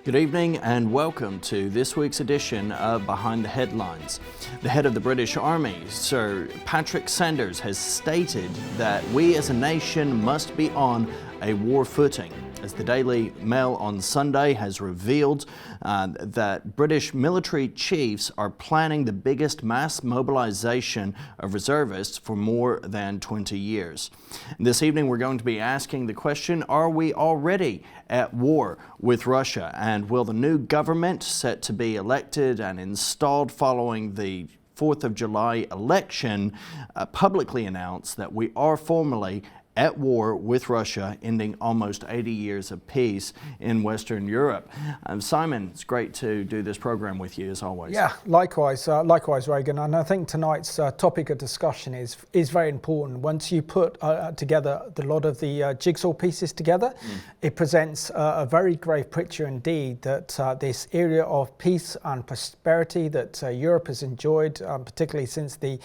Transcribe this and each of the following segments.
Good evening and welcome to this week's edition of Behind the Headlines. The head of the British Army, Sir Patrick Sanders, has stated that we as a nation must be on a war footing, as the Daily Mail on Sunday has revealed that British military chiefs are planning the biggest mass mobilization of reservists for more than 20 years. This evening we're going to be asking the question, are we already at war with Russia? And will the new government set to be elected and installed following the 4th of July election publicly announce that we are formally at war with Russia, ending almost 80 years of peace in Western Europe? Simon, it's great to do this program with you as always. Yeah, likewise, Reagan. And I think tonight's topic of discussion is very important. Once you put together a lot of the jigsaw pieces together, it presents a very grave picture indeed that this area of peace and prosperity that Europe has enjoyed, particularly since the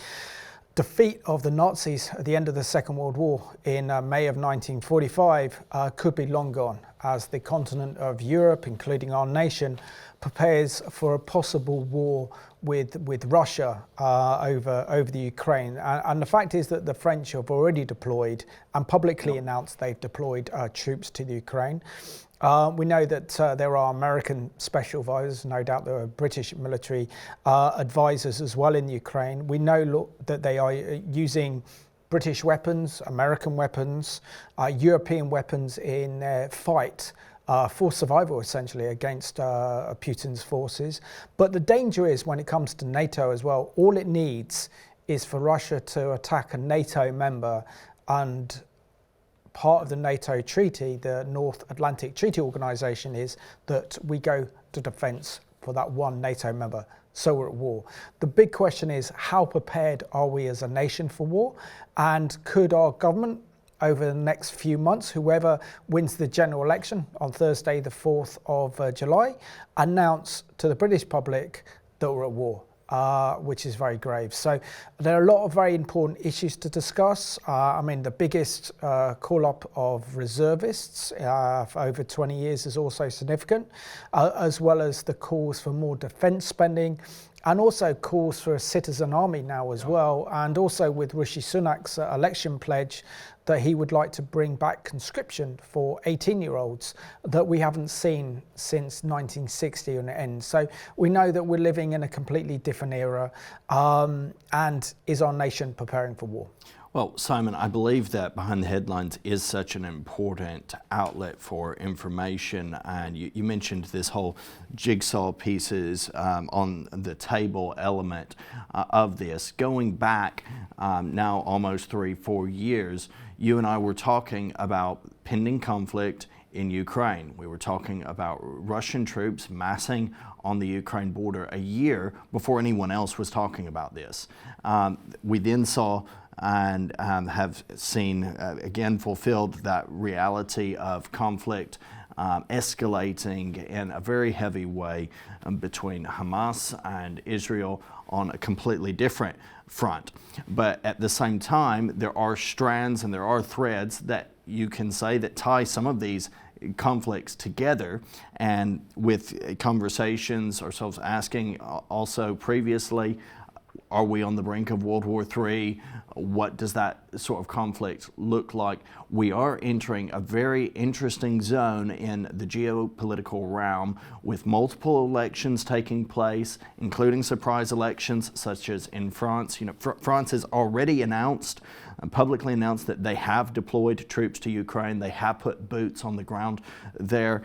defeat of the Nazis at the end of the Second World War in May of 1945 could be long gone, as the continent of Europe, including our nation, prepares for a possible war with Russia over the Ukraine. And the fact is that the French have already deployed and publicly announced they've deployed troops to the Ukraine. We know that there are American special advisors, no doubt there are British military advisors as well in Ukraine. We know that they are using British weapons, American weapons, European weapons in their fight for survival, essentially, against Putin's forces. But the danger is, when it comes to NATO as well, all it needs is for Russia to attack a NATO member, and part of the NATO treaty, the North Atlantic Treaty Organization, is that we go to defense for that one NATO member. So we're at war. The big question is, how prepared are we as a nation for war? And could our government, over the next few months, whoever wins the general election on Thursday, the 4th of July, announce to the British public that we're at war? Which is very grave. So there are a lot of very important issues to discuss. I mean, the biggest call-up of reservists for over 20 years is also significant, as well as the calls for more defence spending, and also calls for a citizen army now as well, and also with Rishi Sunak's election pledge that he would like to bring back conscription for 18-year-olds that we haven't seen since 1960 on the end. So we know that we're living in a completely different era, and is our nation preparing for war? Well, Simon, I believe that Behind the Headlines is such an important outlet for information, and you mentioned this whole jigsaw pieces on the table element of this. Going back now almost 3-4 years, you and I were talking about pending conflict in Ukraine. We were talking about Russian troops massing on the Ukraine border a year before anyone else was talking about this. We then saw and have seen again fulfilled that reality of conflict escalating in a very heavy way between Hamas and Israel on a completely different front. But at the same time, there are strands and there are threads that you can say that tie some of these conflicts together. And with conversations, ourselves asking also previously, are we on the brink of World War III? What does that sort of conflict look like? We are entering a very interesting zone in the geopolitical realm, with multiple elections taking place, including surprise elections such as in France. You know, France has already announced, publicly announced, that they have deployed troops to Ukraine. They have put boots on the ground there.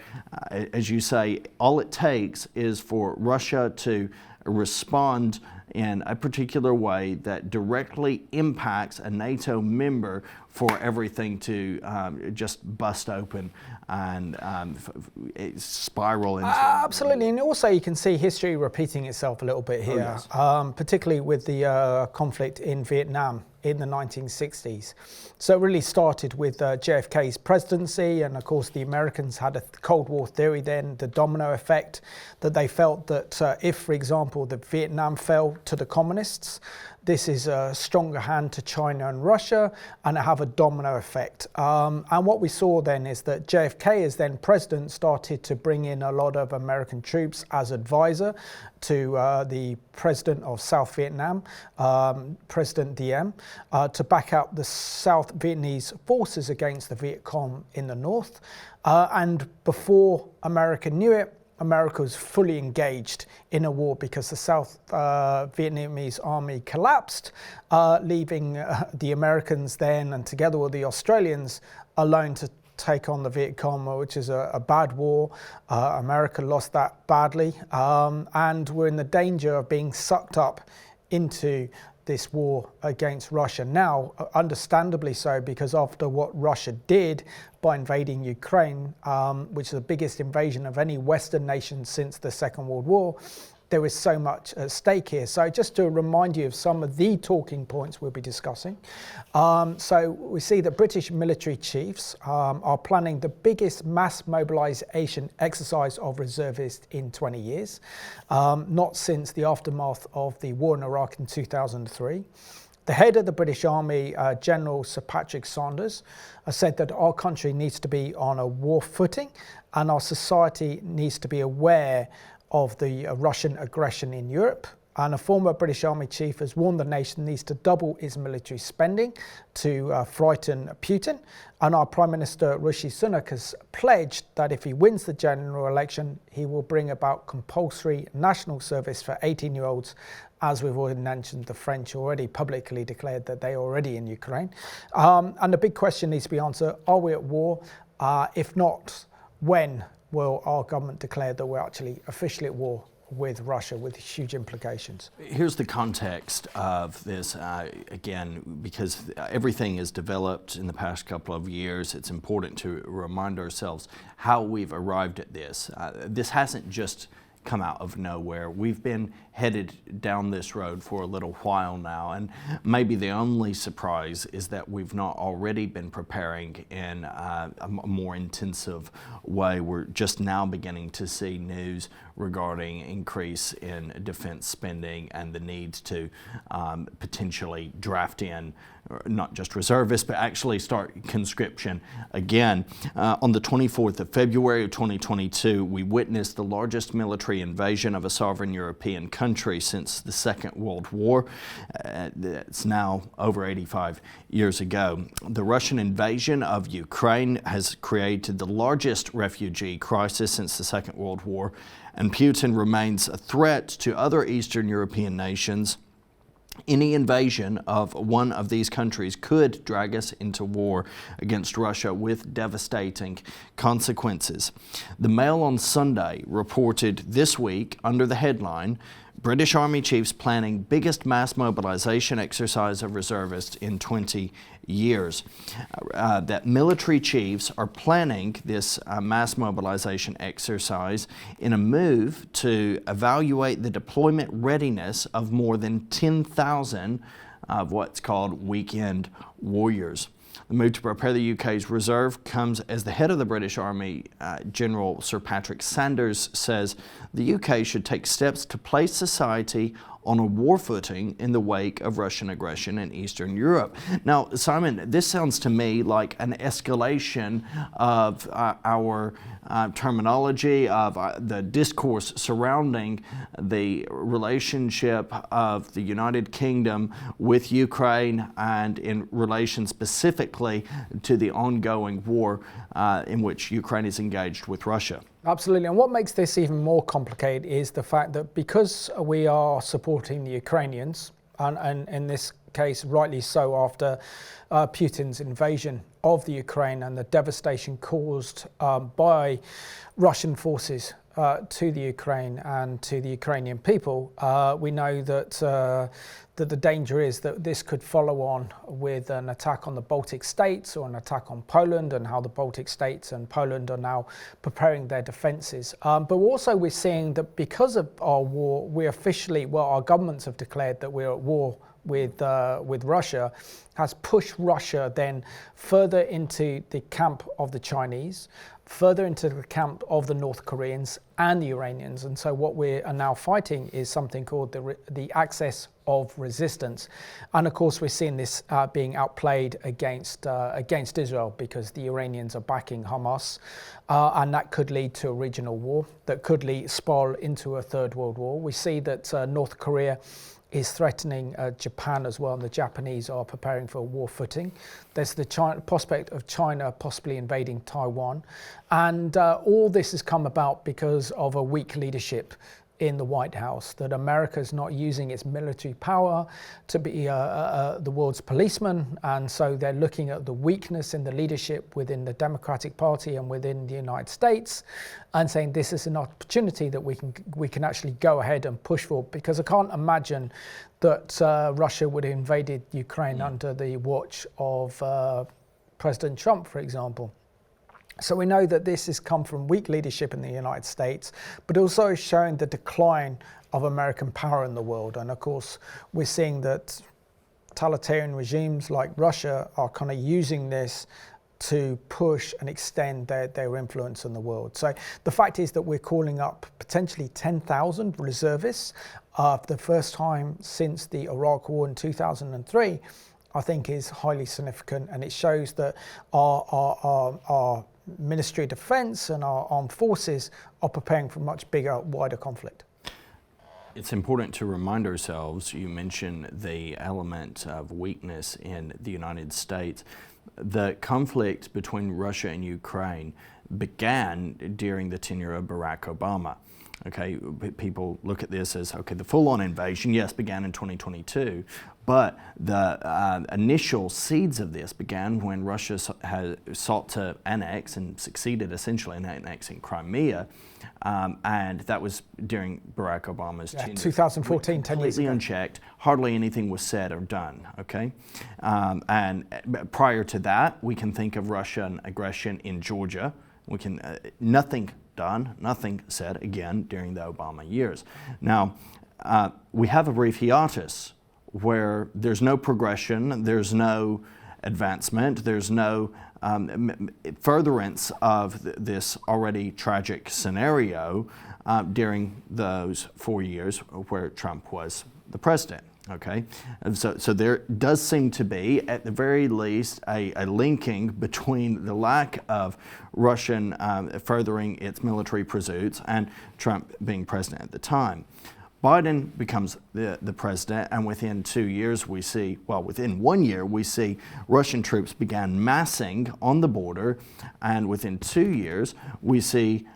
As you say, all it takes is for Russia to respond in a particular way that directly impacts a NATO member for everything to just bust open and spiral into... Absolutely, and also you can see history repeating itself a little bit here, particularly with the conflict in Vietnam in the 1960s. So it really started with JFK's presidency, and of course the Americans had a Cold War theory then, the domino effect, that they felt that if, for example, the Vietnam fell to the communists, this is a stronger hand to China and Russia, and it have a domino effect. And what we saw then is that JFK, as then president, started to bring in a lot of American troops as advisor to the president of South Vietnam, President Diem, to back up the South Vietnamese forces against the Viet Cong in the north. And before America knew it, America was fully engaged in a war because the South Vietnamese army collapsed, leaving the Americans then, and together with the Australians, alone to take on the Viet Cong, which is a bad war. America lost that badly, and we're in the danger of being sucked up into this war against Russia now, understandably so, because after what Russia did by invading Ukraine, which is the biggest invasion of any Western nation since the Second World War, there is so much at stake here. So just to remind you of some of the talking points we'll be discussing. So we see that British military chiefs are planning the biggest mass mobilisation exercise of reservists in 20 years, not since the aftermath of the war in Iraq in 2003. The head of the British Army, General Sir Patrick Sanders, said that our country needs to be on a war footing and our society needs to be aware of the Russian aggression in Europe. And a former British Army chief has warned the nation needs to double its military spending to frighten Putin. And our Prime Minister Rishi Sunak has pledged that if he wins the general election, he will bring about compulsory national service for 18-year-olds. As we've already mentioned, the French already publicly declared that they are already in Ukraine. And the big question needs to be answered, are we at war? If not, when will our government declare that we're actually officially at war with Russia, with huge implications? Here's the context of this, again, because everything is developed in the past couple of years. It's important to remind ourselves how we've arrived at this. This hasn't just come out of nowhere. We've been headed down this road for a little while now, and maybe the only surprise is that we've not already been preparing in a more intensive way. We're just now beginning to see news regarding increase in defense spending and the need to potentially draft in not just reservists, but actually start conscription again. On the 24th of February of 2022, we witnessed the largest military invasion of a sovereign European country since the Second World War. It's now over 85 years ago. The Russian invasion of Ukraine has created the largest refugee crisis since the Second World War, and Putin remains a threat to other Eastern European nations. Any invasion of one of these countries could drag us into war against Russia with devastating consequences. The Mail on Sunday reported this week under the headline, British Army chiefs planning biggest mass mobilization exercise of reservists in 20 years. That military chiefs are planning this mass mobilization exercise in a move to evaluate the deployment readiness of more than 10,000 of what's called weekend warriors. The move to prepare the UK's reserve comes as the head of the British Army, General Sir Patrick Sanders, says the UK should take steps to place society on a war footing in the wake of Russian aggression in Eastern Europe. Now, Simon, this sounds to me like an escalation of our terminology, of the discourse surrounding the relationship of the United Kingdom with Ukraine and in relation specifically to the ongoing war in which Ukraine is engaged with Russia. Absolutely, and what makes this even more complicated is the fact that because we are supporting the Ukrainians, and in this case rightly so after Putin's invasion of the Ukraine and the devastation caused by Russian forces to the Ukraine and to the Ukrainian people, we know that that the danger is that this could follow on with an attack on the Baltic states or an attack on Poland, and how the Baltic states and Poland are now preparing their defences. But also we're seeing that because of our war, we officially, well, our governments have declared that we're at war with Russia has pushed Russia then further into the camp of the Chinese, further into the camp of the North Koreans and the Iranians. And so what we are now fighting is something called the axis of resistance. And of course, we're seeing this being outplayed against Israel, because the Iranians are backing Hamas. And that could lead to a regional war, that could spiral into a third world war. We see that North Korea is threatening Japan as well, and the Japanese are preparing for a war footing. There's the prospect of China possibly invading Taiwan. And all this has come about because of a weak leadership in the White House, that America is not using its military power to be the world's policeman. And so they're looking at the weakness in the leadership within the Democratic Party and within the United States, and saying this is an opportunity that we can actually go ahead and push for, because I can't imagine that Russia would have invaded Ukraine under the watch of President Trump, for example. So we know that this has come from weak leadership in the United States, but also showing the decline of American power in the world. And of course, we're seeing that totalitarian regimes like Russia are kind of using this to push and extend their influence in the world. So the fact is that we're calling up potentially 10,000 reservists for the first time since the Iraq War in 2003, I think is highly significant. And it shows that our Ministry of Defence and our armed forces are preparing for much bigger, wider conflict. It's important to remind ourselves, you mentioned the element of weakness in the United States. The conflict between Russia and Ukraine began during the tenure of Barack Obama. Okay, people look at this as, okay, the full-on invasion, yes, began in 2022, but the initial seeds of this began when Russia sought to annex and succeeded essentially in annexing Crimea, and that was during Barack Obama's tenure. 2014, 10 years ago. Completely unchecked, hardly anything was said or done, okay? And prior to that, we can think of Russian aggression in Georgia. We can, nothing done, nothing said again during the Obama years. Now, we have a brief hiatus where there's no progression, there's no advancement, there's no furtherance of this already tragic scenario during those 4 years where Trump was the president. Okay, and so there does seem to be, at the very least, a linking between the lack of Russian furthering its military pursuits and Trump being president at the time. Biden becomes the president, and within 2 years we see, well, within 1 year we see Russian troops began massing on the border, and within 2 years we see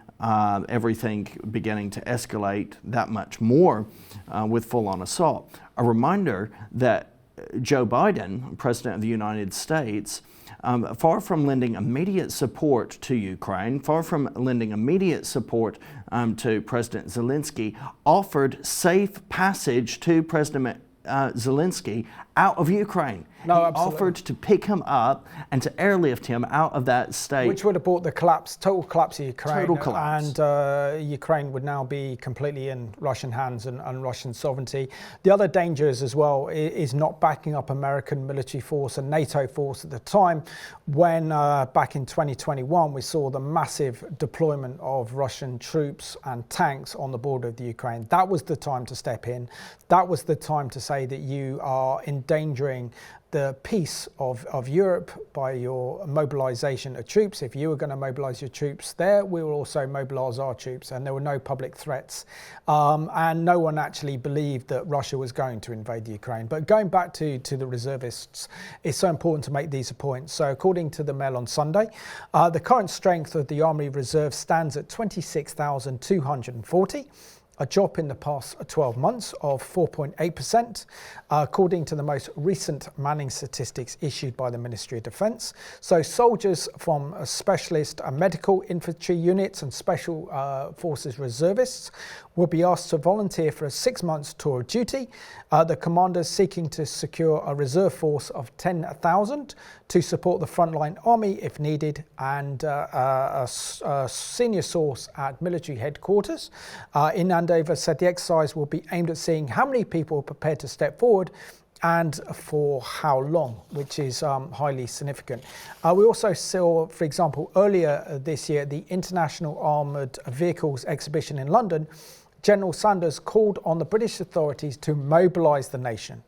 everything beginning to escalate that much more with full-on assault. A reminder that Joe Biden, President of the United States, far from lending immediate support to Ukraine, far from lending immediate support to President Zelensky, offered safe passage to President Zelensky out of Ukraine. No, he absolutely. offered to pick him up and to airlift him out of that state. Which would have brought the total collapse of Ukraine. Total collapse. And Ukraine would now be completely in Russian hands and Russian sovereignty. The other dangers as well is not backing up American military force and NATO force at the time when back in 2021 we saw the massive deployment of Russian troops and tanks on the border of the Ukraine. That was the time to step in. That was the time to say that you are endangering the peace of Europe by your mobilization of troops. If you were going to mobilize your troops there, we will also mobilize our troops, and there were no public threats. And no one actually believed that Russia was going to invade the Ukraine. But going back to the reservists, it's so important to make these points. So according to the Mail on Sunday, the current strength of the Army Reserve stands at 26,240. A drop in the past 12 months of 4.8%, according to the most recent manning statistics issued by the Ministry of Defence. So soldiers from specialist medical infantry units and special forces reservists will be asked to volunteer for a 6 months tour of duty. The commanders seeking to secure a reserve force of 10,000 to support the frontline army if needed, and a senior source at military headquarters in Andover said the exercise will be aimed at seeing how many people are prepared to step forward and for how long, which is highly significant. We also saw, for example, earlier this year, the International Armoured Vehicles exhibition in London. General Sanders called on the British authorities to mobilise the nation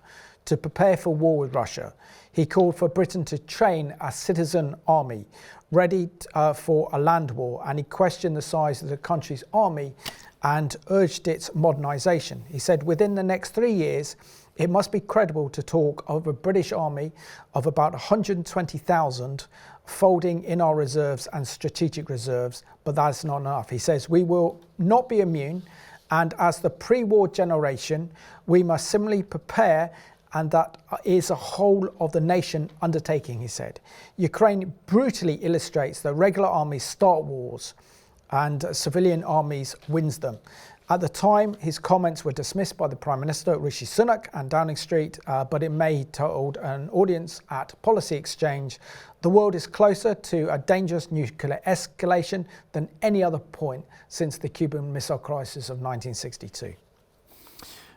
to prepare for war with Russia. He called for Britain to train a citizen army ready for a land war, and he questioned the size of the country's army and urged its modernisation. He said within the next 3 years, it must be credible to talk of a British army of about 120,000 folding in our reserves and strategic reserves, but that's not enough. He says we will not be immune, and as the pre-war generation, we must similarly prepare, and that is a whole of the nation undertaking, he said. Ukraine brutally illustrates that regular armies start wars and civilian armies wins them. At the time, his comments were dismissed by the Prime Minister Rishi Sunak and Downing Street, but in May he told an audience at Policy Exchange, the world is closer to a dangerous nuclear escalation than any other point since the Cuban Missile Crisis of 1962.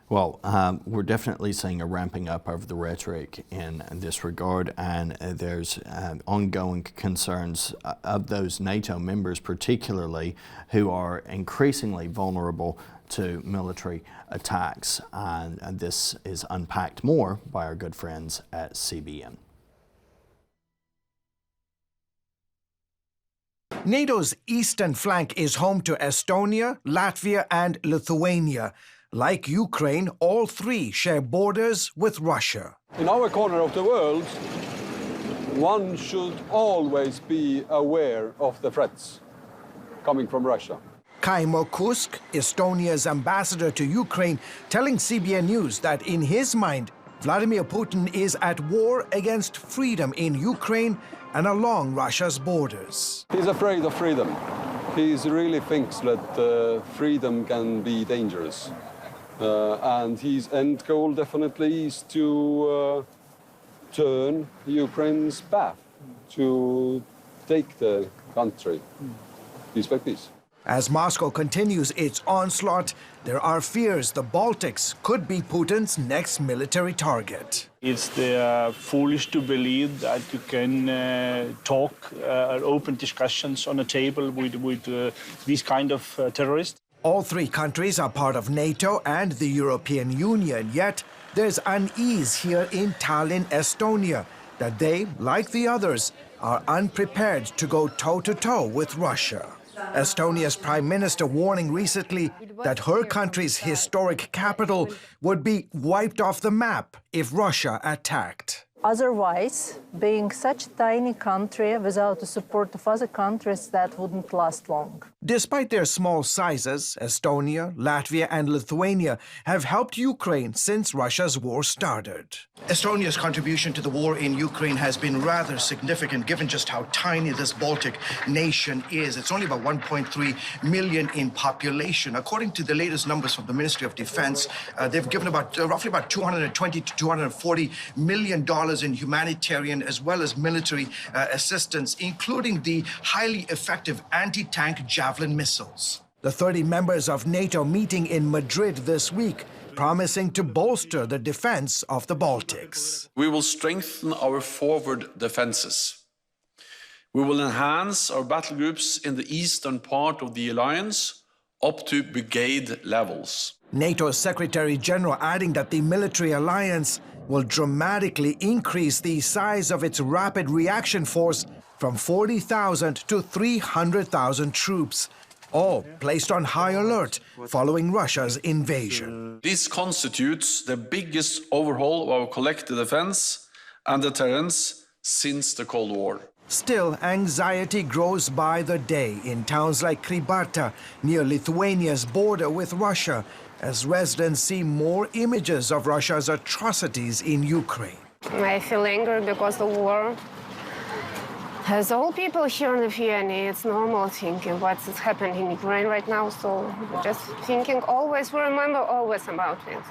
Well, we're definitely seeing a ramping up of the rhetoric in this regard, and there's ongoing concerns of those NATO members particularly who are increasingly vulnerable to military attacks, and this is unpacked more by our good friends at CBN. NATO's eastern flank is home to Estonia, Latvia and Lithuania. Like Ukraine, all three share borders with Russia. In our corner of the world, one should always be aware of the threats coming from Russia. Kaimo Kusk, Estonia's ambassador to Ukraine, telling CBN News that in his mind, Vladimir Putin is at war against freedom in Ukraine and along Russia's borders. He's afraid of freedom. He really thinks that freedom can be dangerous. And his end goal definitely is to turn Ukraine's path, to take the country piece by piece. As Moscow continues its onslaught, there are fears the Baltics could be Putin's next military target. It's foolish to believe that you can talk, open discussions on a table with these kind of terrorists. All three countries are part of NATO and the European Union, yet there's unease here in Tallinn, Estonia, that they, like the others, are unprepared to go toe-to-toe with Russia. Estonia's Prime Minister warning recently that her country's historic capital would be wiped off the map if Russia attacked. Otherwise, being such a tiny country without the support of other countries, that wouldn't last long. Despite their small sizes, Estonia, Latvia and Lithuania have helped Ukraine since Russia's war started. Estonia's contribution to the war in Ukraine has been rather significant, given just how tiny this Baltic nation is. It's only about 1.3 million in population. According to the latest numbers from the Ministry of Defense, they've given roughly about $220 to $240 million in humanitarian as well as military assistance, including the highly effective anti-tank Javelin missiles. The 30 members of NATO meeting in Madrid this week, promising to bolster the defense of the Baltics. We will strengthen our forward defenses. We will enhance our battle groups in the eastern part of the alliance up to brigade levels. NATO's Secretary General adding that the military alliance will dramatically increase the size of its rapid reaction force from 40,000 to 300,000 troops, all placed on high alert following Russia's invasion. This constitutes the biggest overhaul of our collective defense and deterrence since the Cold War. Still, anxiety grows by the day in towns like Krybarta, near Lithuania's border with Russia, as residents see more images of Russia's atrocities in Ukraine. I feel angry because the war has all people here in Lithuania. It's normal thinking what's happening in Ukraine right now, so just thinking always, we remember always about it.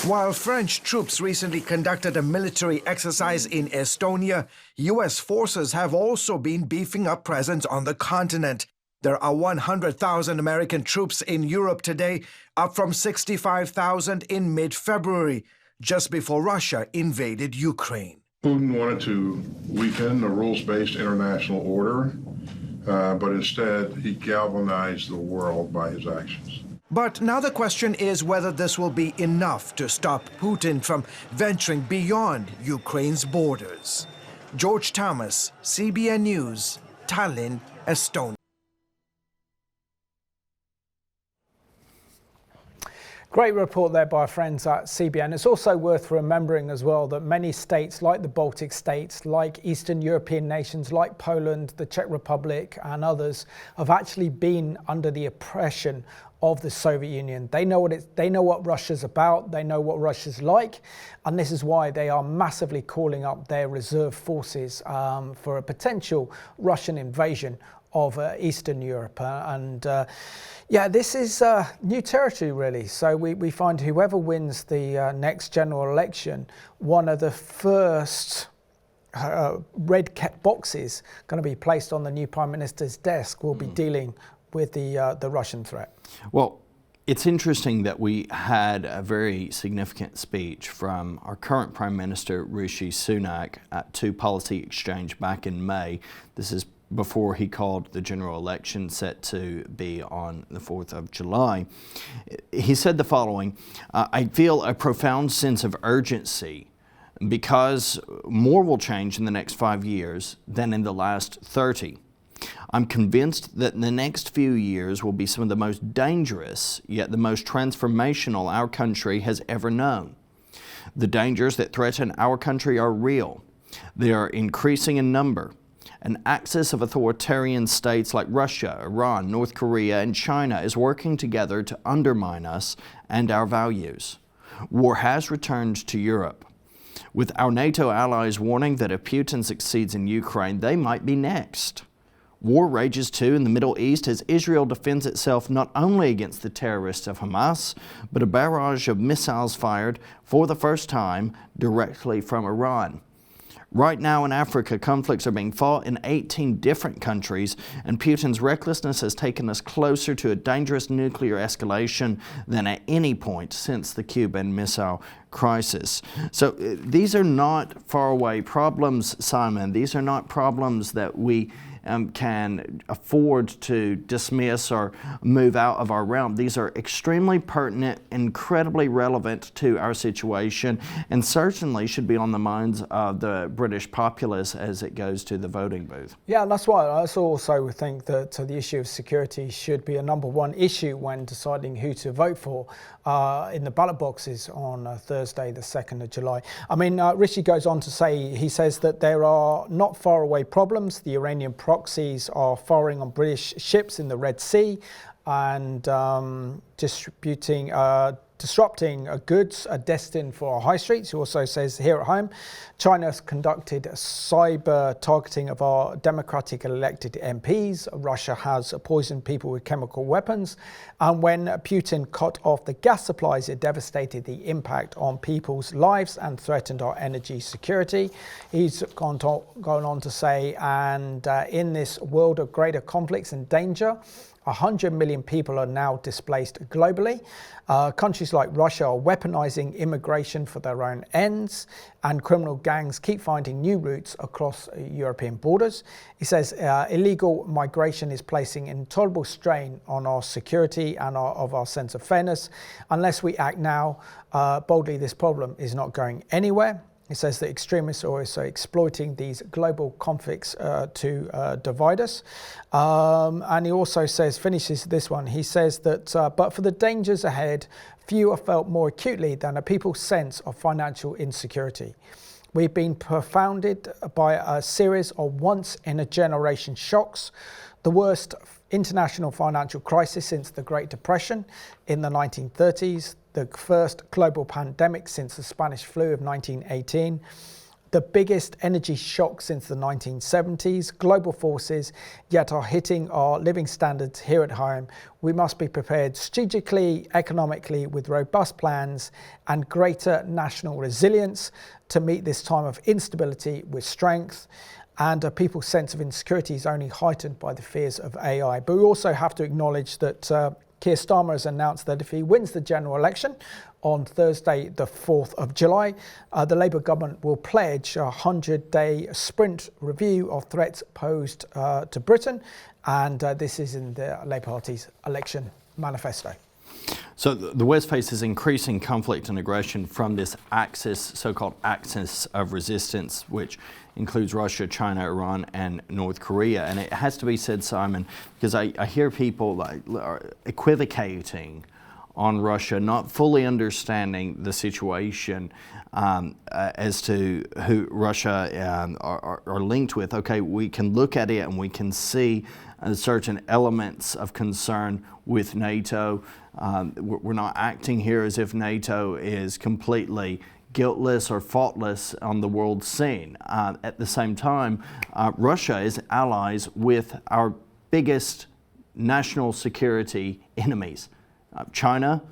While French troops recently conducted a military exercise in Estonia, U.S. forces have also been beefing up presence on the continent. There are 100,000 American troops in Europe today, up from 65,000 in mid-February, just before Russia invaded Ukraine. Putin wanted to weaken the rules-based international order, but instead he galvanized the world by his actions. But now the question is whether this will be enough to stop Putin from venturing beyond Ukraine's borders. George Thomas, CBN News, Tallinn, Estonia. Great report there by our friends at CBN. It's also worth remembering as well that many states like the Baltic states, like Eastern European nations, like Poland, the Czech Republic and others have actually been under the oppression of the Soviet Union. They know what Russia's about, they know what Russia's like, and this is why they are massively calling up their reserve forces for a potential Russian invasion of Eastern Europe. Yeah, this is new territory really. So we find whoever wins the next general election, one of the first red boxes going to be placed on the new Prime Minister's desk will be dealing with the Russian threat. Well, it's interesting that we had a very significant speech from our current Prime Minister Rishi Sunak to Policy Exchange back in May. This is before he called the general election set to be on the 4th of July. He said the following, I feel a profound sense of urgency because more will change in the next 5 years than in the last 30. I'm convinced that the next few years will be some of the most dangerous, yet the most transformational our country has ever known. The dangers that threaten our country are real. They are increasing in number. An axis of authoritarian states like Russia, Iran, North Korea, and China is working together to undermine us and our values. War has returned to Europe, with our NATO allies warning that if Putin succeeds in Ukraine, they might be next. War rages too in the Middle East as Israel defends itself not only against the terrorists of Hamas, but a barrage of missiles fired for the first time directly from Iran. Right now in Africa, conflicts are being fought in 18 different countries, and Putin's recklessness has taken us closer to a dangerous nuclear escalation than at any point since the Cuban Missile Crisis. So these are not faraway problems, Simon. These are not problems that we can afford to dismiss or move out of our realm. These are extremely pertinent, incredibly relevant to our situation, and certainly should be on the minds of the British populace as it goes to the voting booth. Yeah, that's why I also think that the issue of security should be a #1 issue when deciding who to vote for in the ballot boxes on Thursday, the 2nd of July. I mean, Rishi goes on to say, he says that there are not faraway problems. The Iranian proxies are firing on British ships in the Red Sea and disrupting goods destined for our high streets. He also says here at home, China has conducted cyber targeting of our democratic elected MPs. Russia has poisoned people with chemical weapons. And when Putin cut off the gas supplies, it devastated the impact on people's lives and threatened our energy security. He's gone on to say, and in this world of greater conflicts and danger, 100 million people are now displaced globally. Countries like Russia are weaponizing immigration for their own ends, and criminal gangs keep finding new routes across European borders. He says illegal migration is placing intolerable strain on our security and our sense of fairness. Unless we act now, boldly, this problem is not going anywhere. He says that extremists are also exploiting these global conflicts to divide us. And he also says, finishes this one, he says that, but for the dangers ahead, few are felt more acutely than a people's sense of financial insecurity. We've been profounded by a series of once-in-a-generation shocks, the worst international financial crisis since the Great Depression in the 1930s, the first global pandemic since the Spanish flu of 1918, the biggest energy shock since the 1970s, global forces yet are hitting our living standards here at home. We must be prepared strategically, economically, with robust plans and greater national resilience to meet this time of instability with strength. and people's sense of insecurity is only heightened by the fears of AI. But we also have to acknowledge that Keir Starmer has announced that if he wins the general election on Thursday, the 4th of July, the Labour government will pledge a 100-day sprint review of threats posed to Britain, and this is in the Labour Party's election manifesto. So the West faces increasing conflict and aggression from this so-called axis of resistance, which includes Russia, China, Iran, and North Korea. And it has to be said, Simon, because I hear people equivocating on Russia, not fully understanding the situation as to who Russia are linked with. Okay, we can look at it and we can see certain elements of concern with NATO. We're not acting here as if NATO is completely guiltless or faultless on the world scene. At the same time, Russia is allies with our biggest national security enemies, China,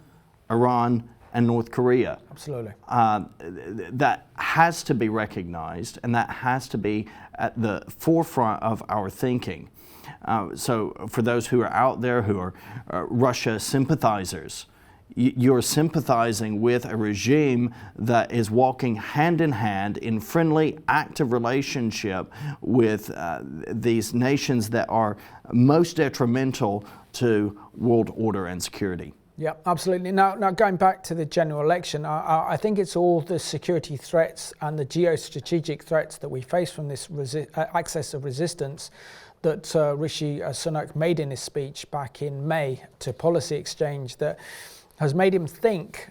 Iran, and North Korea. Absolutely. That has to be recognized, and that has to be at the forefront of our thinking. So for those who are out there who are Russia sympathizers, you're sympathizing with a regime that is walking hand in hand in friendly, active relationship with these nations that are most detrimental to world order and security. Yeah, absolutely. Now going back to the general election, I think it's all the security threats and the geostrategic threats that we face from this axis of resistance that Rishi Sunak made in his speech back in May to Policy Exchange that has made him think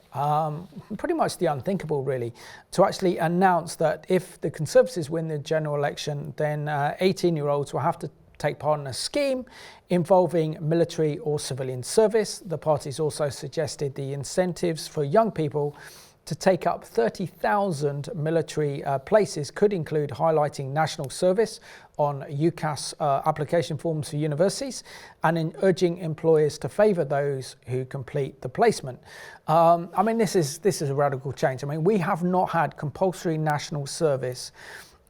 pretty much the unthinkable, really, to actually announce that if the Conservatives win the general election, then 18-year-olds will have to take part in a scheme involving military or civilian service. The party's also suggested the incentives for young people to take up 30,000 military places could include highlighting national service on UCAS application forms for universities and in urging employers to favour those who complete the placement. I mean, this is a radical change. I mean, we have not had compulsory national service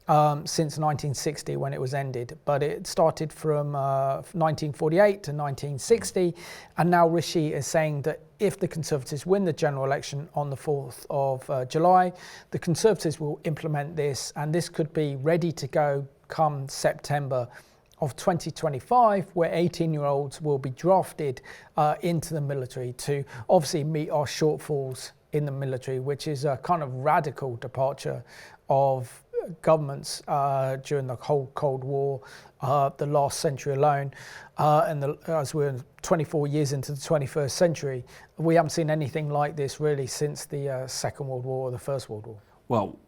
since 1960 when it was ended, but it started from 1948 to 1960, and now Rishi is saying that if the Conservatives win the general election on the 4th of July, the Conservatives will implement this, and this could be ready to go come September of 2025, where 18-year-olds will be drafted into the military to obviously meet our shortfalls in the military, which is a kind of radical departure of governments during the whole Cold War, the last century alone, and as we're 24 years into the 21st century, we haven't seen anything like this really since the Second World War or the First World War. Well,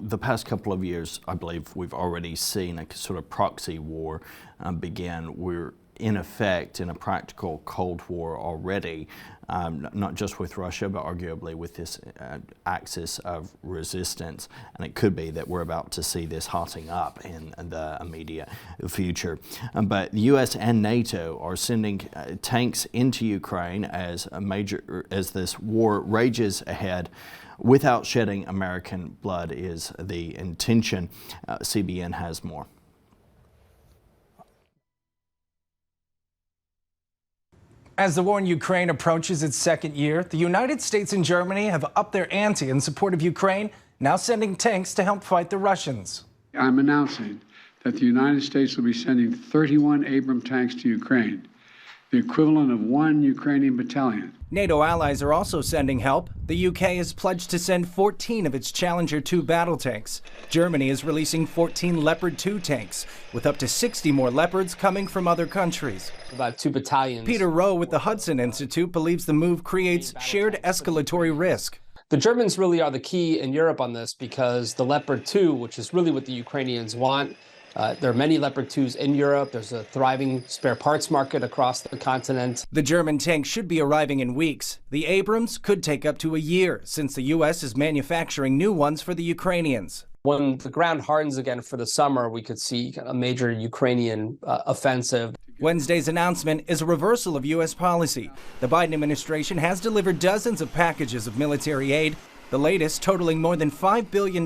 the past couple of years, I believe we've already seen a sort of proxy war begin. We're in effect in a practical Cold War already, not just with Russia, but arguably with this axis of resistance. And it could be that we're about to see this hotting up in the immediate future. But the US and NATO are sending tanks into Ukraine as this war rages ahead. Without shedding American blood is the intention. CBN has more. As the war in Ukraine approaches its second year, the United States and Germany have upped their ante in support of Ukraine, now sending tanks to help fight the Russians. I'm announcing that the United States will be sending 31 Abrams tanks to Ukraine, the equivalent of 1 Ukrainian battalion. NATO allies are also sending help. The UK has pledged to send 14 of its Challenger 2 battle tanks. Germany is releasing 14 Leopard 2 tanks, with up to 60 more Leopards coming from other countries. About 2 battalions. Peter Rowe with the Hudson Institute believes the move creates shared escalatory risk. The Germans really are the key in Europe on this because the Leopard 2, which is really what the Ukrainians want, there are many Leopard 2s in Europe. There's a thriving spare parts market across the continent. The German tanks should be arriving in weeks. The Abrams could take up to a year, since the U.S. is manufacturing new ones for the Ukrainians. When the ground hardens again for the summer, we could see a major Ukrainian offensive. Wednesday's announcement is a reversal of U.S. policy. The Biden administration has delivered dozens of packages of military aid, the latest totaling more than $5 billion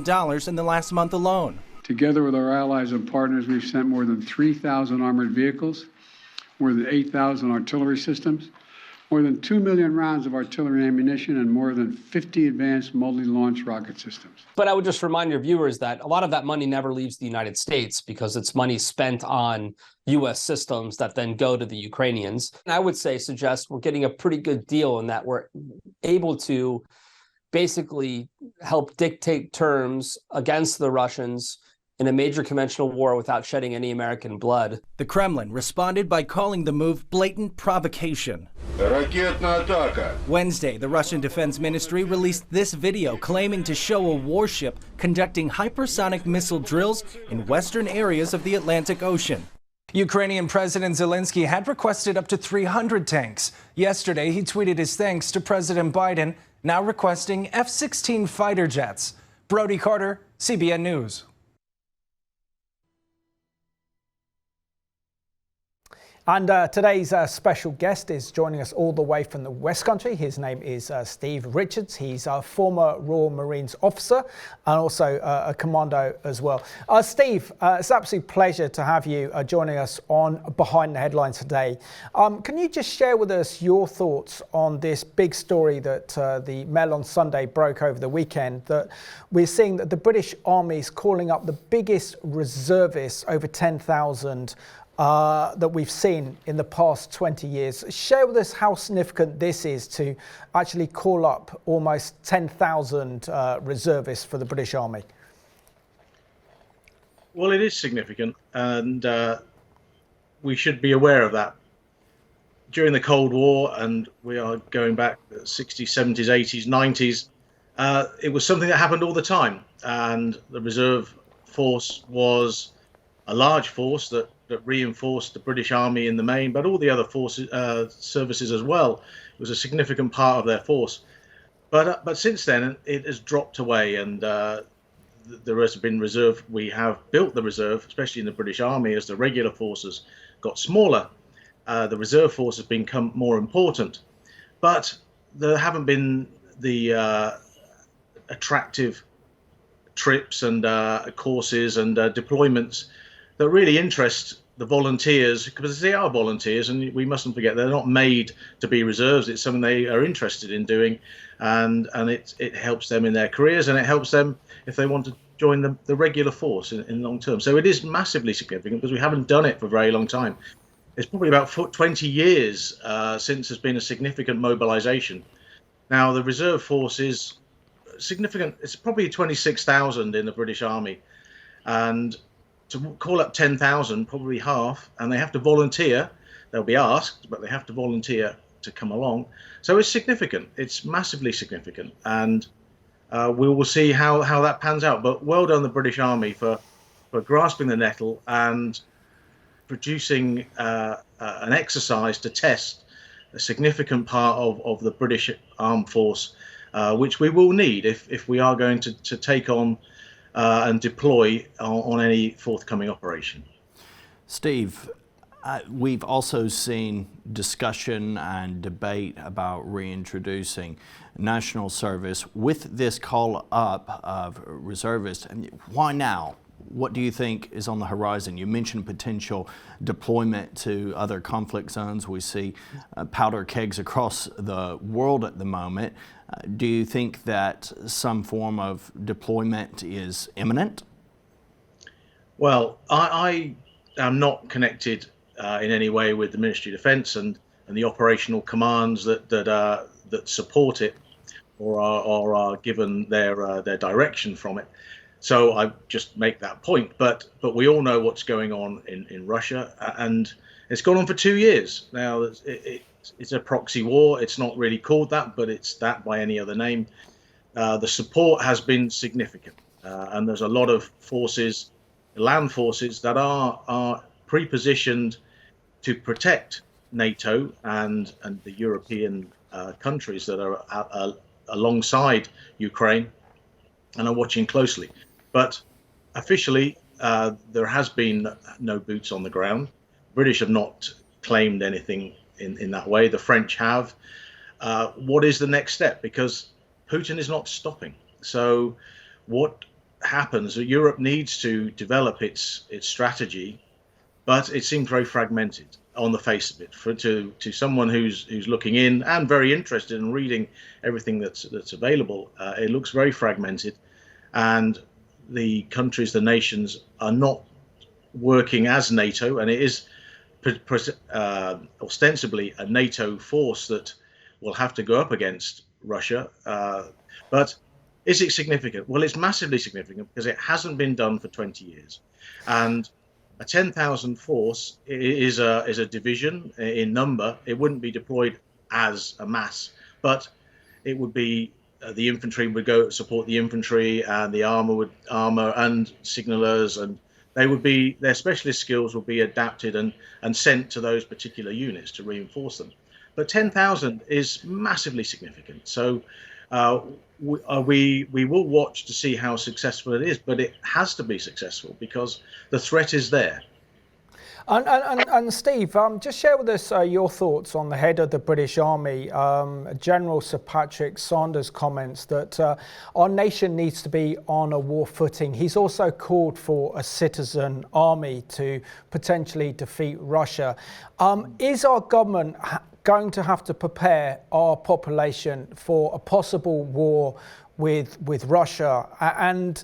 in the last month alone. Together with our allies and partners, we've sent more than 3,000 armored vehicles, more than 8,000 artillery systems, more than 2 million rounds of artillery ammunition, and more than 50 advanced multi-launch rocket systems. But I would just remind your viewers that a lot of that money never leaves the United States because it's money spent on U.S. systems that then go to the Ukrainians. And I would suggest we're getting a pretty good deal in that we're able to basically help dictate terms against the Russians in a major conventional war without shedding any American blood. The Kremlin responded by calling the move blatant provocation. Wednesday, the Russian Defense Ministry released this video claiming to show a warship conducting hypersonic missile drills in western areas of the Atlantic Ocean. Ukrainian President Zelensky had requested up to 300 tanks. Yesterday, he tweeted his thanks to President Biden, now requesting F-16 fighter jets. Brody Carter, CBN News. And today's special guest is joining us all the way from the West Country. His name is Steve Richards. He's a former Royal Marines officer and also a commando as well. Steve, it's an absolute pleasure to have you joining us on Behind the Headlines today. Can you just share with us your thoughts on this big story that the Mail on Sunday broke over the weekend, that we're seeing that the British Army is calling up the biggest reservists, over 10,000, that we've seen in the past 20 years. Share with us how significant this is to actually call up almost 10,000 reservists for the British Army. Well, it is significant, and we should be aware of that. During the Cold War, and we are going back the 60s, 70s, 80s, 90s, it was something that happened all the time, and the reserve force was a large force that reinforced the British Army in the main, but all the other forces, services as well. It was a significant part of their force. But since then, it has dropped away, and there has been reserve. We have built the reserve, especially in the British Army, as the regular forces got smaller. The reserve force has become more important, but there haven't been the attractive trips and courses and deployments that really interest the volunteers, because they are volunteers, and we mustn't forget they're not made to be reserves. It's something they are interested in doing, and it helps them in their careers, and it helps them if they want to join the regular force in long term. So it is massively significant because we haven't done it for a very long time. It's probably about 20 years since there's been a significant mobilisation. Now the reserve force is significant. It's probably 26,000 in the British Army, and to call up 10,000, probably half, and they have to volunteer. They'll be asked, but they have to volunteer to come along. So it's significant. It's massively significant, and we will see how that pans out. But well done the British Army for grasping the nettle and producing an exercise to test a significant part of the British Armed Force, which we will need if we are going to take on and deploy on any forthcoming operation. Steve, we've also seen discussion and debate about reintroducing national service with this call up of reservists. Why now? What do you think is on the horizon? You mentioned potential deployment to other conflict zones. We see powder kegs across the world at the moment. Do you think that some form of deployment is imminent? Well, I am not connected in any way with the Ministry of Defence and the operational commands that support it or are given their direction from it. So I just make that point. But we all know what's going on in Russia, and it's gone on for 2 years now. It's a proxy war. It's not really called that, but it's that by any other name. The support has been significant, and there's a lot of forces, land forces, that are pre-positioned to protect NATO and the European countries that are alongside Ukraine and are watching closely. But officially, there has been no boots on the ground. British have not claimed anything in that way. The French have. What is the next step? Because Putin is not stopping. So what happens, Europe needs to develop its strategy, but it seems very fragmented on the face of it. To someone who's looking in and very interested in reading everything that's available, it looks very fragmented, and the countries, the nations, are not working as NATO, and it is ostensibly a NATO force that will have to go up against Russia. But is it significant? Well, it's massively significant because it hasn't been done for 20 years. And a 10,000 force is a division in number. It wouldn't be deployed as a mass, but it would be the infantry would go support the infantry, and the armor and signalers, and their specialist skills will be adapted and sent to those particular units to reinforce them. But 10,000 is massively significant. So we will watch to see how successful it is, but it has to be successful because the threat is there. And Steve, just share with us your thoughts on the head of the British Army, General Sir Patrick Sanders' comments that our nation needs to be on a war footing. He's also called for a citizen army to potentially defeat Russia. Is our government going to have to prepare our population for a possible war with Russia? And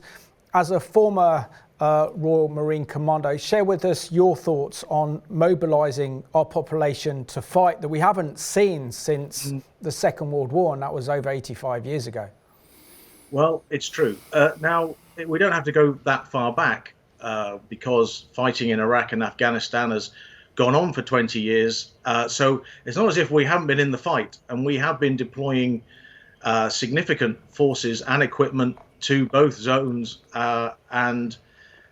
as a former Royal Marine Commando, share with us your thoughts on mobilising our population to fight that we haven't seen since the Second World War, and that was over 85 years ago. Well, it's true. Now, we don't have to go that far back because fighting in Iraq and Afghanistan has gone on for 20 years. So it's not as if we haven't been in the fight, and we have been deploying significant forces and equipment to both zones, and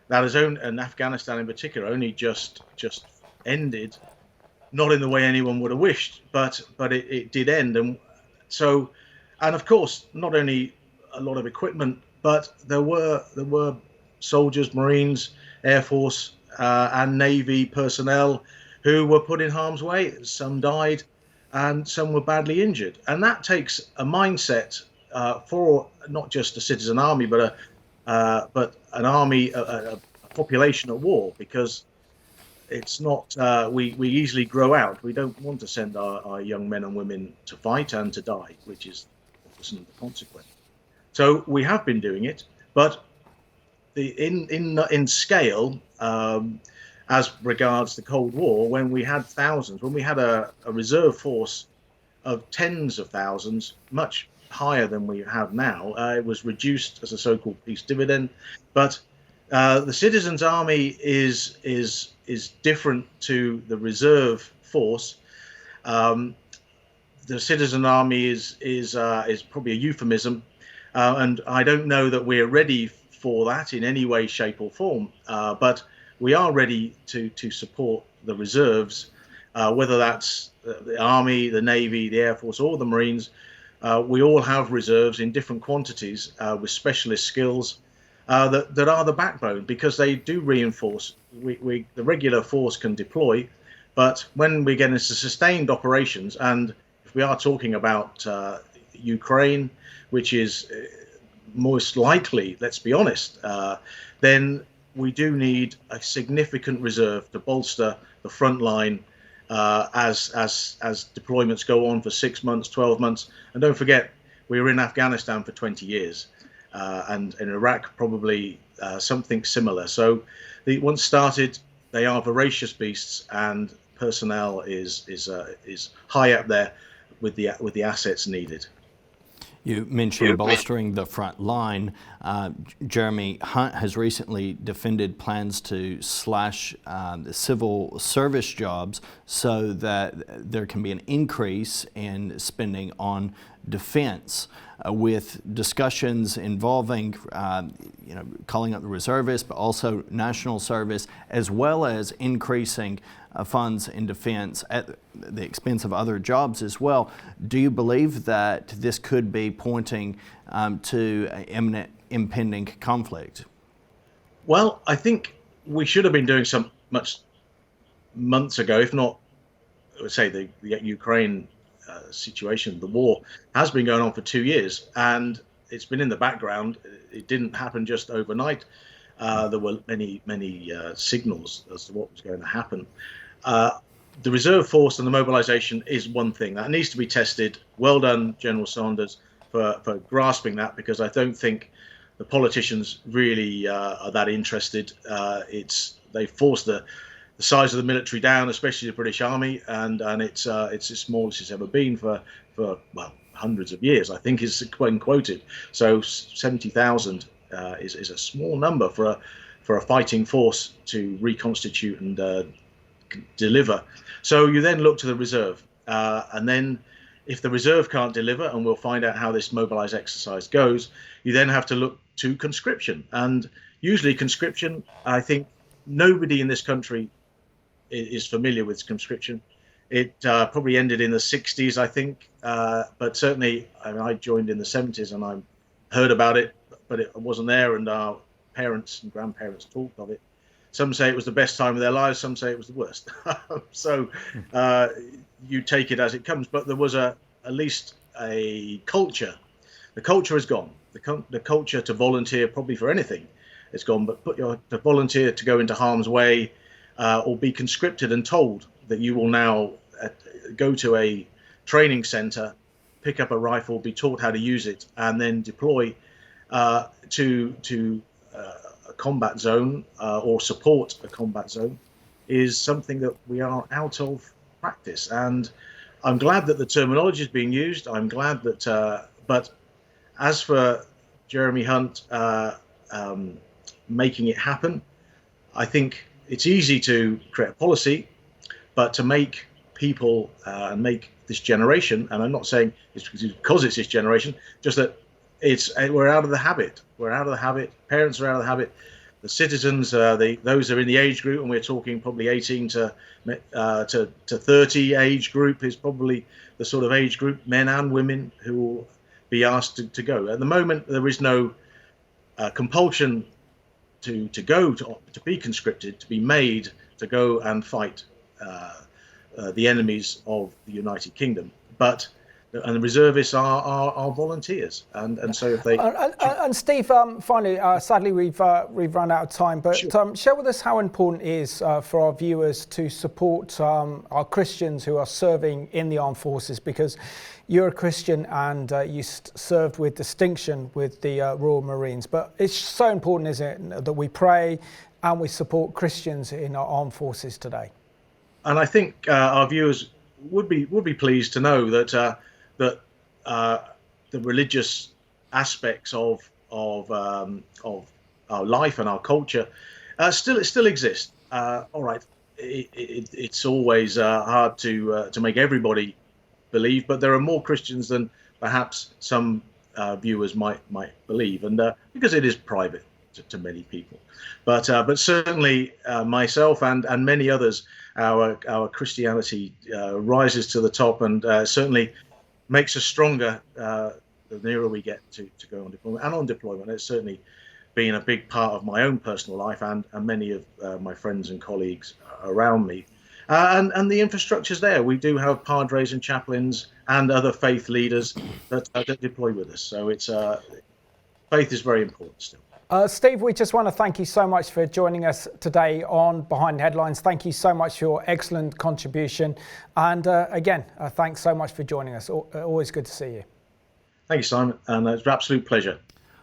that zone, and Afghanistan in particular, only just ended, not in the way anyone would have wished, but it did end. And so, and of course, not only a lot of equipment, but there were soldiers, Marines, Air Force, and Navy personnel who were put in harm's way. Some died, and some were badly injured. And that takes a mindset for not just a citizen army, but an army, a population at war, because it's not, we easily grow out. We don't want to send our young men and women to fight and to die, which is the consequence. So we have been doing it, but in scale, as regards the Cold War, when we had thousands, when we had a reserve force of tens of thousands, much higher than we have now, it was reduced as a so-called peace dividend. But the citizens' army is different to the reserve force. The citizen army is probably a euphemism, and I don't know that we're ready for that in any way, shape, or form. But we are ready to support the reserves, whether that's the Army, the Navy, the Air Force, or the Marines. We all have reserves in different quantities with specialist skills that are the backbone, because they do reinforce. The regular force can deploy, but when we get into sustained operations, and if we are talking about Ukraine, which is most likely, let's be honest, then we do need a significant reserve to bolster the front line as deployments go on for 6 months, 12 months. And don't forget, we were in Afghanistan for 20 years and in Iraq probably something similar. So once started, they are voracious beasts, and personnel is high up there with the assets needed. You mentioned bolstering the front line. Jeremy Hunt has recently defended plans to slash the civil service jobs so that there can be an increase in spending on defense, with discussions involving calling up the reservists, but also national service, as well as increasing funds in defense at the expense of other jobs as well. Do you believe that this could be pointing to an imminent impending conflict? Well, I think we should have been doing some much months ago, if not, I would say the Ukraine situation, the war has been going on for 2 years, and it's been in the background. It didn't happen just overnight. There were many signals as to what was going to happen. The reserve force and the mobilisation is one thing that needs to be tested. Well done, General Sanders, for grasping that, because I don't think the politicians really are that interested. They forced the size of the military down, especially the British Army, and it's as small as it's ever been for well, hundreds of years, I think is when quoted. So 70,000 is a small number for a fighting force to reconstitute and deliver. So you then look to the reserve, and then if the reserve can't deliver, and we'll find out how this mobilise exercise goes, you then have to look to conscription. And usually conscription, I think nobody in this country is familiar with conscription. It probably ended in the 60s, I think, but certainly I joined in the 70s and I heard about it, but it wasn't there, and our parents and grandparents talked of it. Some say it was the best time of their lives, some say it was the worst. So you take it as it comes, but there was at least a culture. The culture is gone. The culture to volunteer probably for anything is gone, but to volunteer to go into harm's way or be conscripted and told that you will now go to a training centre, pick up a rifle, be taught how to use it, and then deploy to a combat zone or support a combat zone is something that we are out of practice. And I'm glad that the terminology is being used. I'm glad that, but as for Jeremy Hunt making it happen, I think it's easy to create a policy, but to make people and make this generation, and I'm not saying it's because it's this generation, just that we're out of the habit. We're out of the habit. Parents are out of the habit. The citizens, those are in the age group, and we're talking probably 18 to 30 age group is probably the sort of age group, men and women, who will be asked to go. At the moment, there is no compulsion to go to be conscripted, to be made to go and fight the enemies of the United Kingdom, and the reservists are volunteers, and so if they and Steve, finally, sadly we've run out of time, but sure. Share with us how important it is for our viewers to support our Christians who are serving in the armed forces, because you're a Christian and you served with distinction with the Royal Marines, but it's so important, isn't it, that we pray and we support Christians in our armed forces today. And I think our viewers would be pleased to know that the religious aspects of our life and our culture still exist. All right, it's always hard to make everybody believe, but there are more Christians than perhaps some viewers might believe, and because it is private to many people. But certainly myself and many others, our Christianity rises to the top, and certainly makes us stronger the nearer we get to go on deployment. And on deployment, it's certainly been a big part of my own personal life and many of my friends and colleagues around me. And the infrastructure's there. We do have padres and chaplains and other faith leaders that deploy with us. So it's faith is very important still. Steve, we just want to thank you so much for joining us today on Behind the Headlines. Thank you so much for your excellent contribution. And again, thanks so much for joining us. Always good to see you. Thank you, Simon. And it's an absolute pleasure.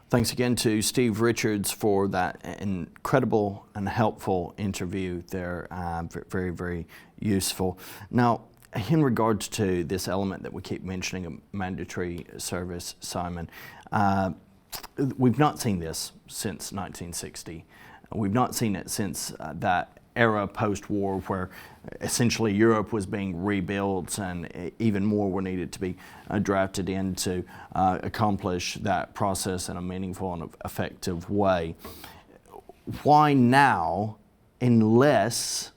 Thanks again to Steve Richards for that incredible and helpful interview there. Very, very useful. Now, in regards to this element that we keep mentioning of mandatory service, Simon, we've not seen this since 1960. We've not seen it since that era post-war where essentially Europe was being rebuilt and even more were needed to be drafted in to accomplish that process in a meaningful and effective way. Why now, unless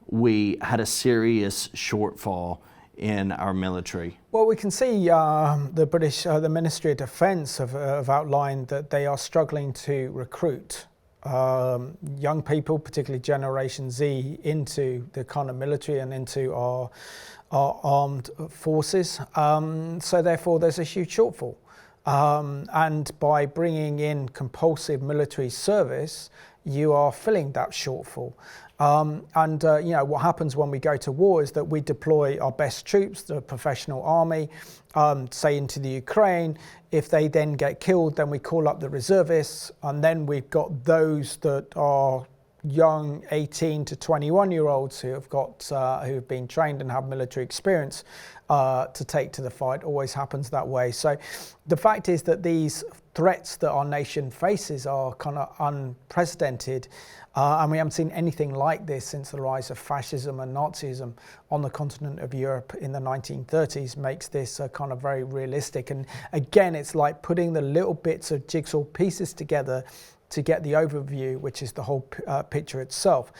we had a serious shortfall in our military? Well, we can see the British, the Ministry of Defence have outlined that they are struggling to recruit young people, particularly Generation Z, into the kind of military and into our armed forces. So therefore, there's a huge shortfall. And by bringing in compulsive military service, you are filling that shortfall. You know, what happens when we go to war is that we deploy our best troops, the professional army, say into the Ukraine. If they then get killed, then we call up the reservists, and then we've got those that are young 18 to 21-year-olds who have got who've been trained and have military experience to take to the fight. Always happens that way. So the fact is that these threats that our nation faces are kind of unprecedented, and we haven't seen anything like this since the rise of fascism and Nazism on the continent of Europe in the 1930s. Makes this kind of very realistic. And again, it's like putting the little bits of jigsaw pieces together to get the overview, which is the whole picture itself.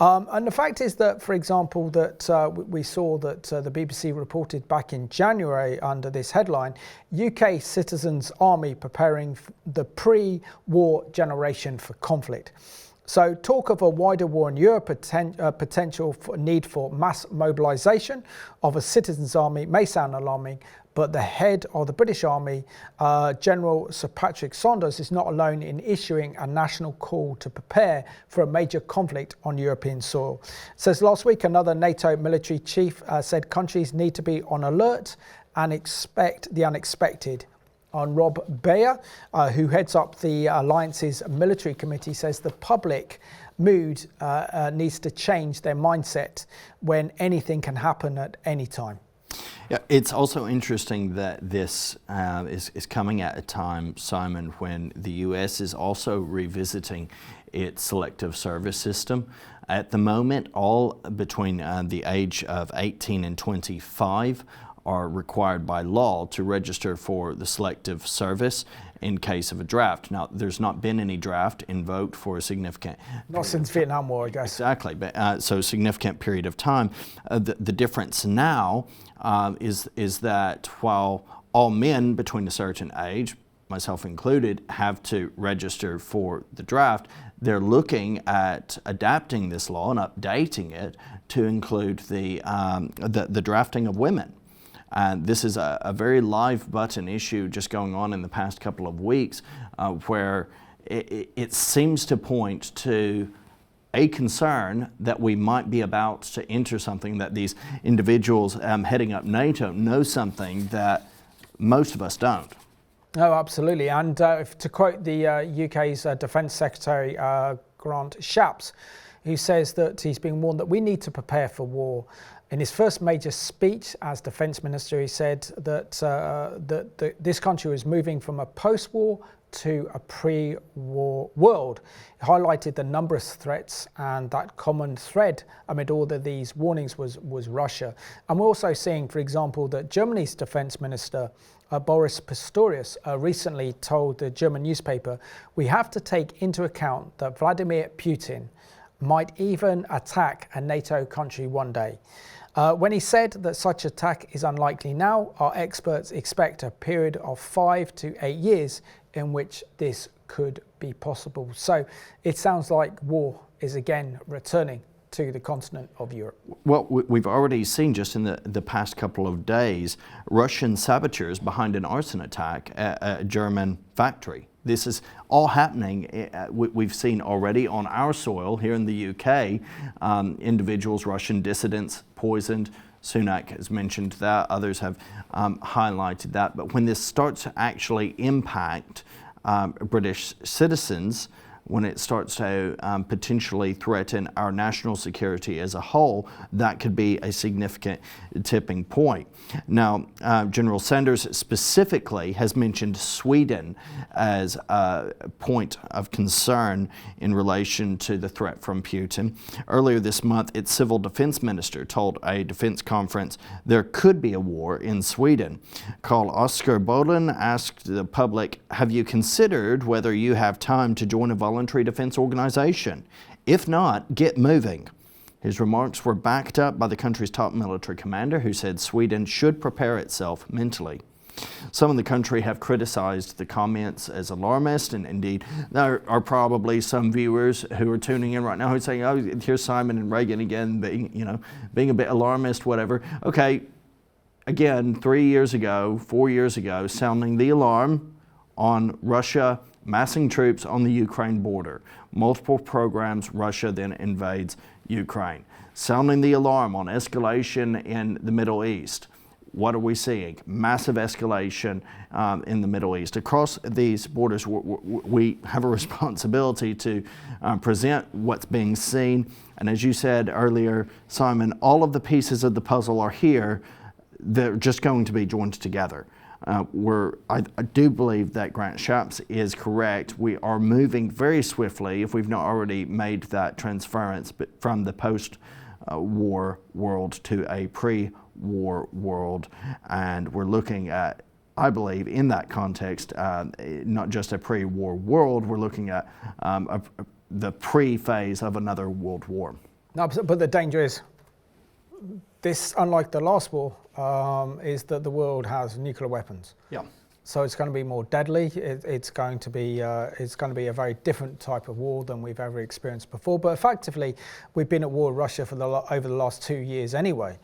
And the fact is that, for example, that we saw that the BBC reported back in January under this headline, UK citizens' army preparing the pre-war generation for conflict. So talk of a wider war in Europe, potential for need for mass mobilisation of a citizens' army may sound alarming, but the head of the British Army, General Sir Patrick Saunders, is not alone in issuing a national call to prepare for a major conflict on European soil. Says last week, another NATO military chief said countries need to be on alert and expect the unexpected. And Rob Bayer, who heads up the Alliance's military committee, says the public mood needs to change their mindset when anything can happen at any time. Yeah, it's also interesting that this is coming at a time, Simon, when the US is also revisiting its selective service system. At the moment, all between the age of 18 and 25 are required by law to register for the selective service in case of a draft. Now, there's not been any draft invoked for a significant... Not since Vietnam War, I guess. Exactly, but so significant period of time. The difference now is that while all men between a certain age, myself included, have to register for the draft, they're looking at adapting this law and updating it to include the drafting of women. And this is a very live button issue just going on in the past couple of weeks where it seems to point to a concern that we might be about to enter something that these individuals heading up NATO know something that most of us don't. Oh, absolutely. And to quote the UK's Defence Secretary, Grant Shapps, who says that he's been warned that we need to prepare for war. In his first major speech as Defence Minister, he said that this country was moving from a post-war to a pre-war world. He highlighted the numerous threats, and that common thread amid all of these warnings was Russia. And we're also seeing, for example, that Germany's Defence Minister, Boris Pistorius, recently told the German newspaper, we have to take into account that Vladimir Putin might even attack a NATO country one day. When he said that such attack is unlikely now, our experts expect a period of 5 to 8 years in which this could be possible. So it sounds like war is again returning to the continent of Europe. Well, we've already seen just in the past couple of days, Russian saboteurs behind an arson attack at a German factory. This is all happening. We've seen already on our soil here in the UK, individuals, Russian dissidents poisoned. Sunak has mentioned that. Others have highlighted that. But when this starts to actually impact British citizens, when it starts to potentially threaten our national security as a whole, that could be a significant tipping point. Now, General Sanders specifically has mentioned Sweden as a point of concern in relation to the threat from Putin. Earlier this month, its civil defense minister told a defense conference there could be a war in Sweden. Carl Oskar Bolin asked the public, have you considered whether you have time to join a voluntary defense organization? If not, get moving. His remarks were backed up by the country's top military commander, who said Sweden should prepare itself mentally. Some in the country have criticized the comments as alarmist, and indeed there are probably some viewers who are tuning in right now who are saying, oh, here's Simon and Reagan again being a bit alarmist, whatever. Okay, again, 3 years ago, 4 years ago, sounding the alarm on Russia massing troops on the Ukraine border. Multiple programs, Russia then invades Ukraine. Sounding the alarm on escalation in the Middle East. What are we seeing? Massive escalation in the Middle East. Across these borders, we have a responsibility to present what's being seen. And as you said earlier, Simon, all of the pieces of the puzzle are here. They're just going to be joined together. I do believe that Grant Shapps is correct. We are moving very swiftly, if we've not already made that transference from the post-war world to a pre-war world. And we're looking at, I believe, in that context, not just a pre-war world, we're looking at the pre-phase of another world war. No, but the danger is, this, unlike the last war, is that the world has nuclear weapons. Yeah. So it's going to be more deadly. It's going to be a very different type of war than we've ever experienced before. But effectively, we've been at war with Russia for over the last 2 years anyway.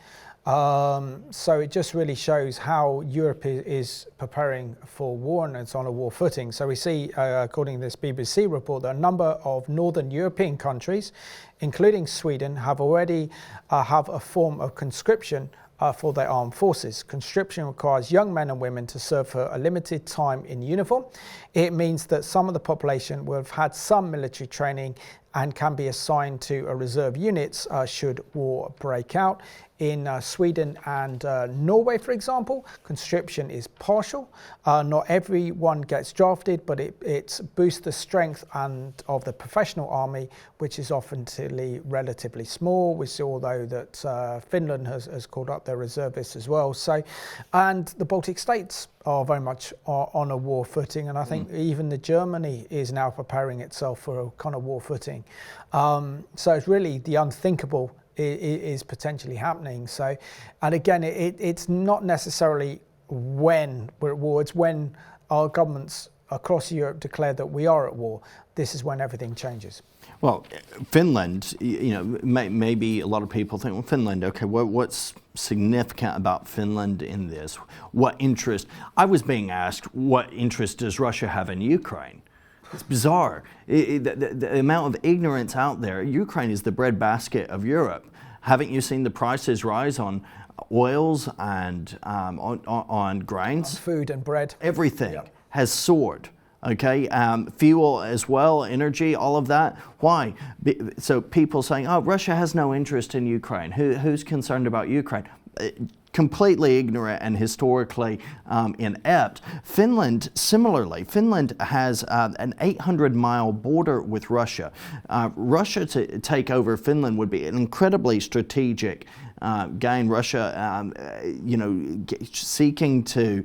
So it just really shows how Europe is preparing for war, and it's on a war footing. So we see, according to this BBC report, that a number of northern European countries, including Sweden, have already have a form of conscription for their armed forces. Conscription requires young men and women to serve for a limited time in uniform. It means that some of the population will have had some military training and can be assigned to a reserve units should war break out. In Sweden and Norway, for example, conscription is partial. Not everyone gets drafted, but it boosts the strength of the professional army, which is often relatively small. We saw, though, that Finland has called up their reservists as well. So, and the Baltic states are very much on a war footing, and I think even Germany is now preparing itself for a kind of war footing. So it's really the unthinkable is potentially happening. So, and again, it's not necessarily when we're at war, it's when our governments across Europe declare that we are at war. This is when everything changes. Well, Finland, maybe a lot of people think, well, Finland, okay, what's significant about Finland in this? What interest? I was being asked, what interest does Russia have in Ukraine? It's bizarre. The amount of ignorance out there. Ukraine is the breadbasket of Europe. Haven't you seen the prices rise on oils and on grains? Food and bread. Everything has soared. Okay, fuel as well, energy, all of that. Why? So people saying, oh, Russia has no interest in Ukraine. Who's concerned about Ukraine? Completely ignorant and historically inept. Finland, similarly, Finland has an 800-mile border with Russia. Russia to take over Finland would be an incredibly strategic gain. Russia, seeking to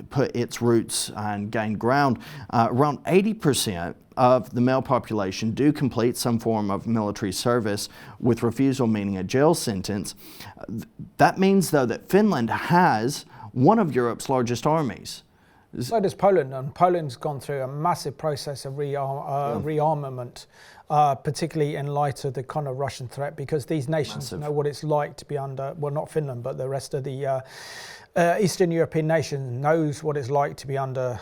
put its roots and gain ground. Around 80% of the male population do complete some form of military service, with refusal meaning a jail sentence. That means, though, that Finland has one of Europe's largest armies. So does Poland, and Poland's gone through a massive process of rearmament, particularly in light of the kind of Russian threat, because these nations know what it's like to be under, well, not Finland, but the rest of the Eastern European nation knows what it's like to be under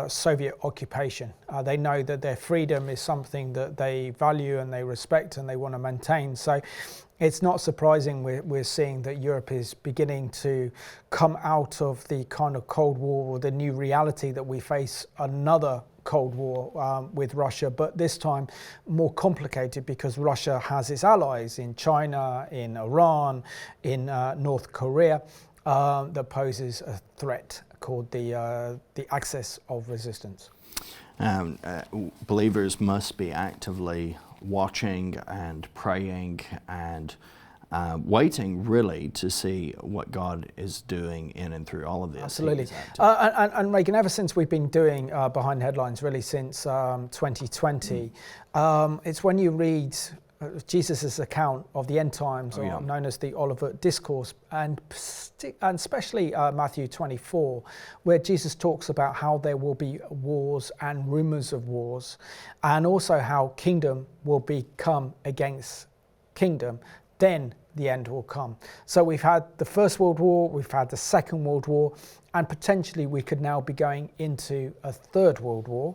Soviet occupation. They know that their freedom is something that they value and they respect and they want to maintain. So it's not surprising we're seeing that Europe is beginning to come out of the kind of Cold War, or the new reality that we face another Cold War with Russia, but this time more complicated because Russia has its allies in China, in Iran, in North Korea. That poses a threat called the axis of resistance. Believers must be actively watching and praying and waiting, really, to see what God is doing in and through all of this. Absolutely. And Reagan, ever since we've been doing Behind Headlines, really since 2020, it's when you read Jesus' account of the end times, known as the Olivet Discourse, and especially Matthew 24, where Jesus talks about how there will be wars and rumors of wars, and also how kingdom will become against kingdom. then the end will come. So we've had the First World War, we've had the Second World War, and potentially we could now be going into a Third World War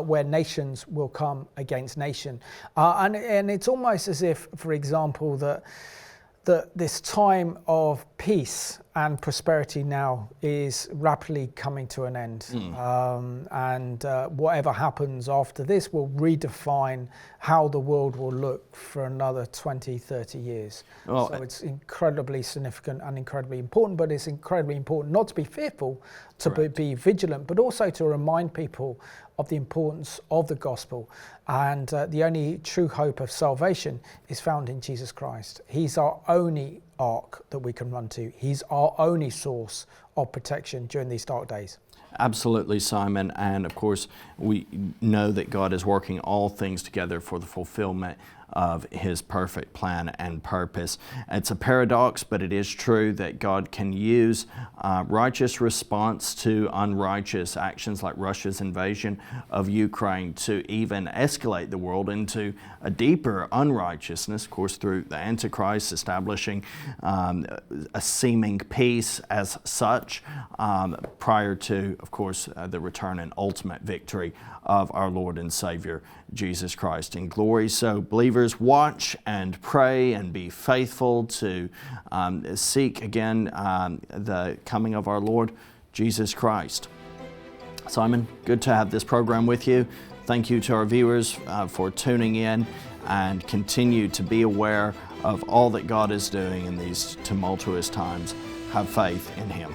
where nations will come against nation. And it's almost as if, for example, that this time of peace and prosperity now is rapidly coming to an end. And whatever happens after this will redefine how the world will look for another 20, 30 years. So it's incredibly significant and incredibly important, but it's incredibly important not to be fearful, to be vigilant, but also to remind people of the importance of the gospel. And the only true hope of salvation is found in Jesus Christ. He's our only ark that we can run to. He's our only source of protection during these dark days. Absolutely, Simon. And of course, we know that God is working all things together for the fulfillment of His perfect plan and purpose. It's a paradox, but it is true that God can use righteous response to unrighteous actions like Russia's invasion of Ukraine to even escalate the world into a deeper unrighteousness, of course, through the Antichrist establishing a seeming peace as such prior to, of course, the return and ultimate victory of our Lord and Savior, Jesus Christ in glory. So believers, watch and pray and be faithful to seek again the coming of our Lord Jesus Christ. Simon, good to have this program with you. Thank you to our viewers for tuning in, and continue to be aware of all that God is doing in these tumultuous times. Have faith in Him.